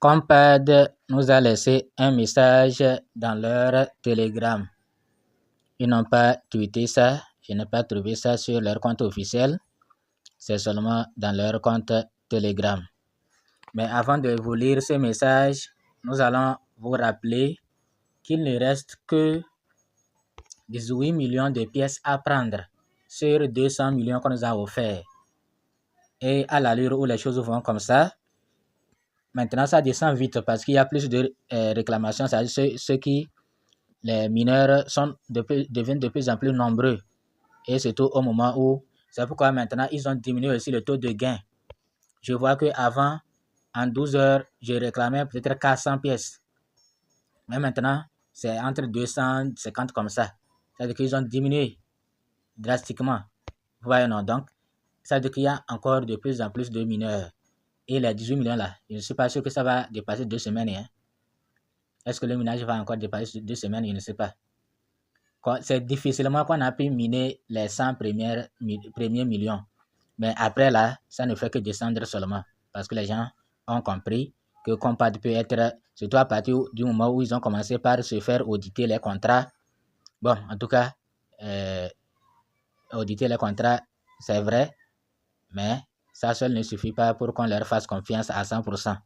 Compad nous a laissé un message dans leur Telegram. Ils n'ont pas tweeté ça. Je n'ai pas trouvé ça sur leur compte officiel. C'est seulement dans leur compte Telegram. Mais avant de vous lire ce message, nous allons vous rappeler qu'il ne reste que 18 millions de pièces à prendre sur 200 millions qu'on nous a offerts. Et à l'allure où les choses vont comme ça, maintenant ça descend vite parce qu'il y a plus de réclamations. C'est-à-dire les mineurs deviennent de plus en plus nombreux. Et surtout au moment où, c'est pourquoi maintenant ils ont diminué aussi le taux de gain. Je vois qu'avant, en 12 heures, je réclamais peut-être 400 pièces. Mais maintenant, c'est entre 250 comme ça. C'est-à-dire qu'ils ont diminué drastiquement. Vous voyez, non? Donc, ça veut dire qu'il y a encore de plus en plus de mineurs. Et les 18 millions là, je ne suis pas sûr que ça va dépasser 2 semaines. Hein? Est-ce que le minage va encore dépasser 2 semaines? Je ne sais pas. C'est difficilement qu'on a pu miner les 100 premiers millions. Mais après là, ça ne fait que descendre seulement. Parce que les gens ont compris que Compad peut être, surtout à partir du moment où ils ont commencé par se faire auditer les contrats. Bon, en tout cas, auditer les contrats, c'est vrai, mais ça seul ne suffit pas pour qu'on leur fasse confiance à 100%.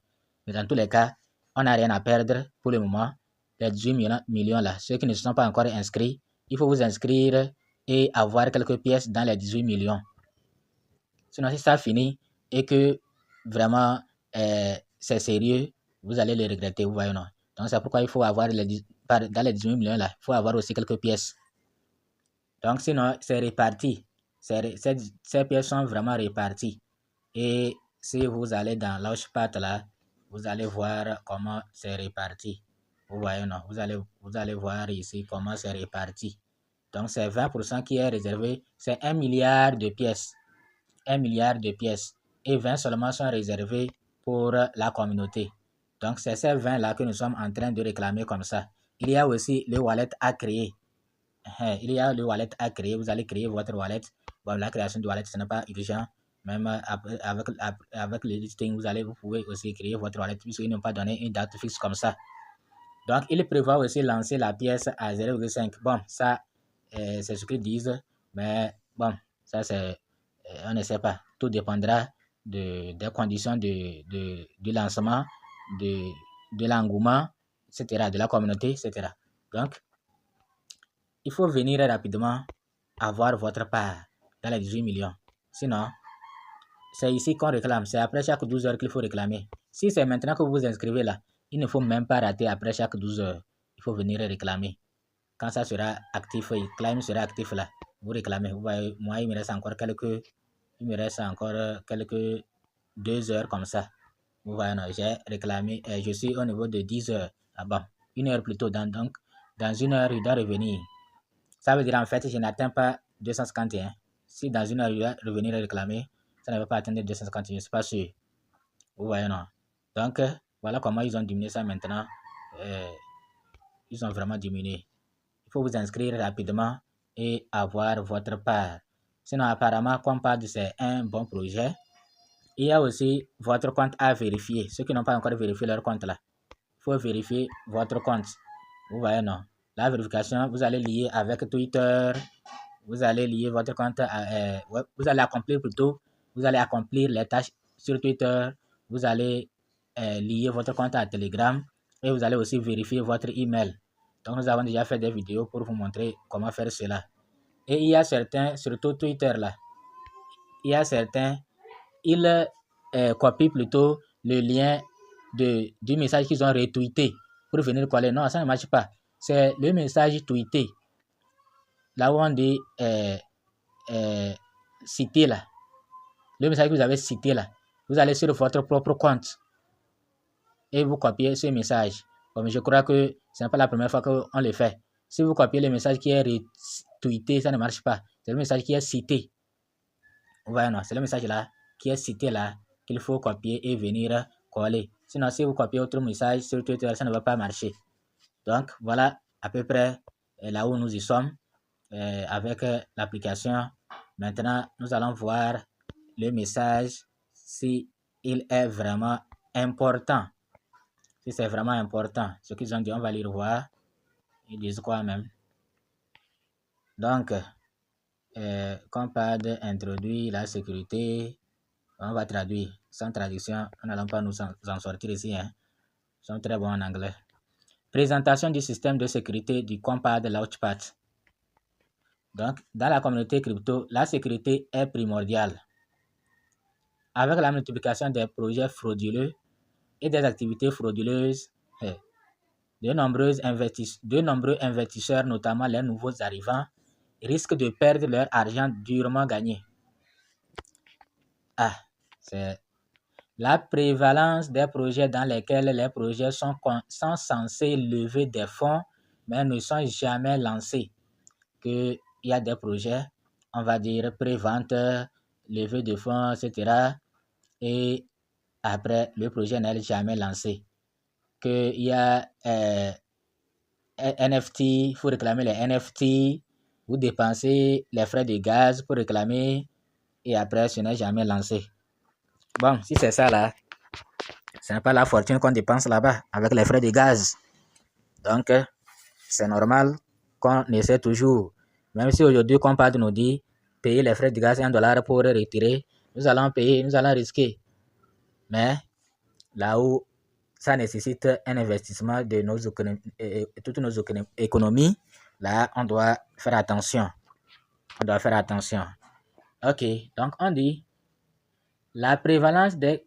Mais dans tous les cas, on n'a rien à perdre pour le moment. Les 18 millions là, ceux qui ne se sont pas encore inscrits, il faut vous inscrire et avoir quelques pièces dans les 18 millions. Sinon, si ça finit et que vraiment c'est sérieux, vous allez le regretter, vous voyez, non? Donc, c'est pourquoi il faut avoir, dans les 18 millions là, il faut avoir aussi quelques pièces. Donc, sinon, c'est réparti. Ces pièces sont vraiment réparties. Et si vous allez dans Launchpad là, vous allez voir comment c'est réparti. Vous voyez, non? Vous allez voir ici comment c'est réparti. Donc, c'est 20% qui est réservé. C'est 1 milliard de pièces. 1 milliard de pièces. Et 20 seulement sont réservés pour la communauté. Donc, c'est ces 20 là que nous sommes en train de réclamer comme ça. Il y a aussi le wallet à créer. Il y a le wallet à créer. Vous allez créer votre wallet. Bon, la création du wallet, ce n'est pas urgent. Même avec le listing, vous pouvez aussi créer votre wallet puisqu'ils n'ont pas donné une date fixe comme ça. Donc, il prévoit aussi lancer la pièce à 0,5. Bon, ça, c'est ce qu'ils disent. Mais bon, ça, on ne sait pas. Tout dépendra des conditions du lancement, de l'engouement, etc., de la communauté, etc. Donc, il faut venir rapidement avoir votre part dans les 18 millions. Sinon, c'est ici qu'on réclame. C'est après chaque 12 heures qu'il faut réclamer. Si c'est maintenant que vous vous inscrivez là, il ne faut même pas rater après chaque 12 heures. Il faut venir réclamer. Quand ça sera actif, Climb sera actif là, vous réclamez. Vous voyez, moi, il me reste encore quelques 2 heures comme ça. Vous voyez, j'ai réclamé, je suis au niveau de 10 heures. Ah bon, 1 heure plus tôt. Donc, dans 1 heure, il doit revenir. Ça veut dire en fait, je n'atteins pas 251. Si dans 1 heure, il doit revenir réclamer, ça ne va pas atteindre 251, je ne suis pas sûr. Vous voyez, non? Donc, voilà comment ils ont diminué ça maintenant. Ils ont vraiment diminué. Il faut vous inscrire rapidement et avoir votre part. Sinon, apparemment, Compad, c'est un bon projet. Il y a aussi votre compte à vérifier. Ceux qui n'ont pas encore vérifié leur compte là, il faut vérifier votre compte. Vous voyez, non? La vérification, vous allez lier avec Twitter. Vous allez lier votre compte vous allez accomplir plutôt. Vous allez accomplir les tâches sur Twitter. Vous allez lier votre compte à Telegram. Et vous allez aussi vérifier votre email. Donc, nous avons déjà fait des vidéos pour vous montrer comment faire cela. Et il y a certains, surtout Twitter là, il y a certains, ils copient plutôt le lien du message qu'ils ont retweeté pour venir coller. Non, ça ne marche pas. C'est le message tweeté. Là où on dit citer là. Le message que vous avez cité là. Vous allez sur votre propre compte et vous copiez ce message. Bon, je crois que ce n'est pas la première fois qu'on le fait. Si vous copiez le message qui est retweeté, ça ne marche pas. C'est le message qui est cité. Vous voyez, non, c'est le message là qui est cité là qu'il faut copier et venir coller. Sinon, si vous copiez autre message sur Twitter, ça ne va pas marcher. Donc, voilà à peu près là où nous y sommes avec l'application. Maintenant, nous allons voir le message si il est vraiment important. Si c'est vraiment important, ce qu'ils ont dit, on va les revoir. Ils disent quoi même? Donc, Compad introduit la sécurité. On va traduire. Sans traduction, nous n'allons pas nous en sortir ici. Ils sont très bons en anglais. Présentation du système de sécurité du Compad Launchpad. Donc, dans la communauté crypto, la sécurité est primordiale. Avec la multiplication des projets frauduleux et des activités frauduleuses, de nombreux investisseurs, notamment les nouveaux arrivants, risquent de perdre leur argent durement gagné. C'est la prévalence des projets dans lesquels les projets sont censés lever des fonds, mais ne sont jamais lancés. Qu'il y a des projets, on va dire pré-vente, levée de fonds, etc. Et après, le projet n'est jamais lancé. Qu'il y a NFT, il faut réclamer les NFT, vous dépensez les frais de gaz pour réclamer et après, ce n'est jamais lancé. Bon, si c'est ça là, ce n'est pas la fortune qu'on dépense là-bas avec les frais de gaz. Donc, c'est normal qu'on essaie toujours, même si aujourd'hui Compad nous dit payer les frais de gaz $1 pour retirer, nous allons payer, nous allons risquer. Mais là où ça nécessite un investissement de toutes nos économies, là, on doit faire attention. Ok, donc on dit la prévalence des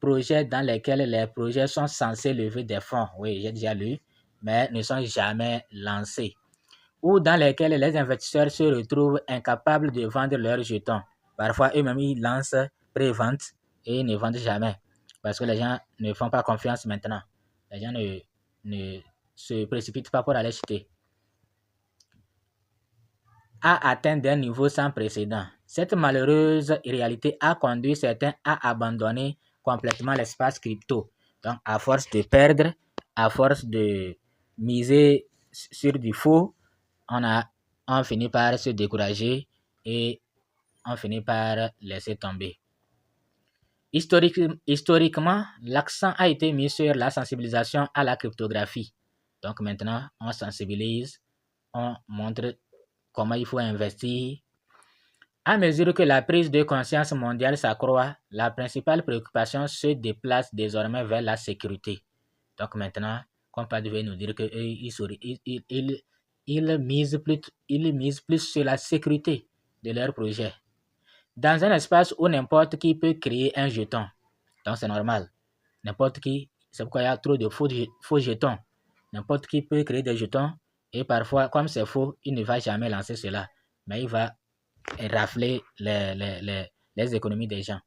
projets dans lesquels les projets sont censés lever des fonds, oui, j'ai déjà lu, mais ne sont jamais lancés, ou dans lesquels les investisseurs se retrouvent incapables de vendre leurs jetons. Parfois, eux-mêmes, ils lancent pré-vente et ne vendent jamais parce que les gens ne font pas confiance maintenant. Les gens ne se précipitent pas pour aller acheter. A atteint des niveaux sans précédent. Cette malheureuse réalité a conduit certains à abandonner complètement l'espace crypto. Donc, à force de perdre, à force de miser sur du faux, on finit par se décourager et on finit par laisser tomber. Historiquement, l'accent a été mis sur la sensibilisation à la cryptographie. Donc maintenant, on sensibilise, on montre comment il faut investir. À mesure que la prise de conscience mondiale s'accroît, la principale préoccupation se déplace désormais vers la sécurité. Donc maintenant, Compad devait nous dire qu'ils misent plus sur la sécurité de leur projet. Dans un espace où n'importe qui peut créer un jeton. Donc c'est normal. N'importe qui, c'est pourquoi il y a trop de faux jetons. N'importe qui peut créer des jetons et parfois, comme c'est faux, il ne va jamais lancer cela. Mais il va rafler les économies des gens.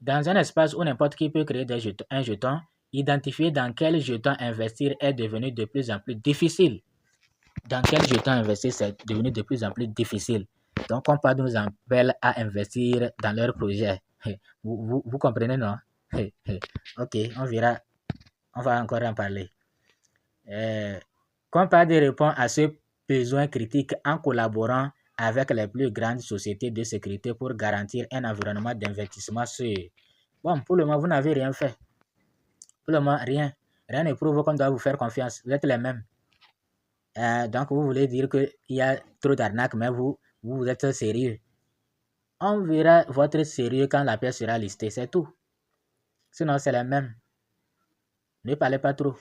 Dans un espace où n'importe qui peut créer un jeton, identifier dans quel jeton investir est devenu de plus en plus difficile. Dans quel jeton investir, c'est devenu de plus en plus difficile. Donc, Compad nous appelle à investir dans leurs projets. Vous comprenez, non? Ok, on verra. On va encore en parler. Compad répond à ce besoin critique en collaborant avec les plus grandes sociétés de sécurité pour garantir un environnement d'investissement sûr. Bon, pour le moment, vous n'avez rien fait. Pour le moment, rien. Rien ne prouve qu'on doit vous faire confiance. Vous êtes les mêmes. Donc, vous voulez dire qu'il y a trop d'arnaques, mais vous êtes sérieux. On verra votre sérieux quand la pièce sera listée, c'est tout. Sinon, c'est la même. Ne parlez pas trop.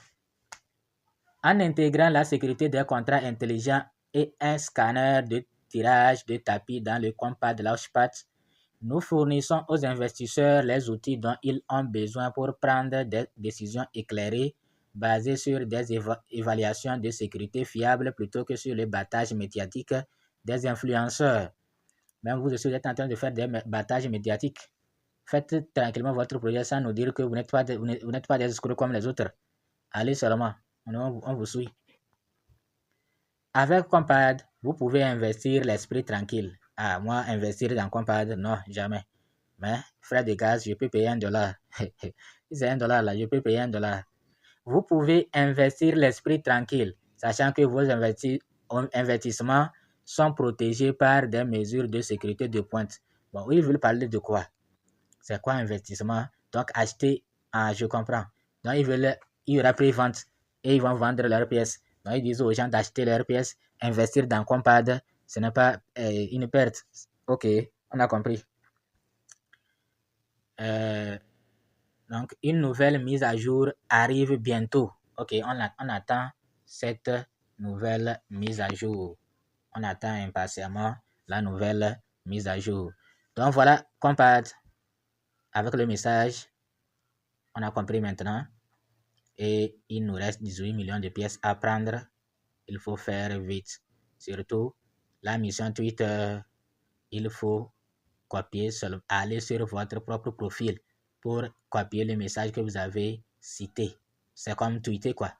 En intégrant la sécurité des contrats intelligents et un scanner de tirage de tapis dans le Compad Launchpad, nous fournissons aux investisseurs les outils dont ils ont besoin pour prendre des décisions éclairées basées sur des évaluations de sécurité fiables plutôt que sur le battage médiatique des influenceurs. Même vous aussi, vous êtes en train de faire des battages médiatiques. Faites tranquillement votre projet sans nous dire que vous n'êtes pas des escrocs comme les autres. Allez seulement, on vous suit. Avec Compad, vous pouvez investir l'esprit tranquille. Moi, investir dans Compad, non, jamais. Mais frais de gaz, je peux payer $1. Si c'est $1 là, je peux payer $1. Vous pouvez investir l'esprit tranquille, sachant que vos investissements sont protégés par des mesures de sécurité de pointe. Bon, ils veulent parler de quoi? C'est quoi investissement? Donc, acheter, je comprends. Donc, il y aura pré-vente et ils vont vendre leurs pièces. Donc, ils disent aux gens d'acheter leurs pièces, investir dans Compad, ce n'est pas une perte. Ok, on a compris. Donc, une nouvelle mise à jour arrive bientôt. Ok, on attend cette nouvelle mise à jour. On attend impatiemment la nouvelle mise à jour. Donc, voilà, Compad avec le message. On a compris maintenant. Et il nous reste 18 millions de pièces à prendre. Il faut faire vite. Surtout, la mission Twitter, il faut copier, aller sur votre propre profil pour copier le message que vous avez cité. C'est comme tweeter quoi.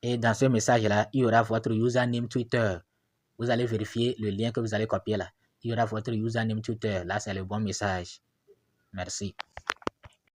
Et dans ce message-là, il y aura votre username Twitter. Vous allez vérifier le lien que vous allez copier là. Il y aura votre username Twitter. Là, c'est le bon message. Merci.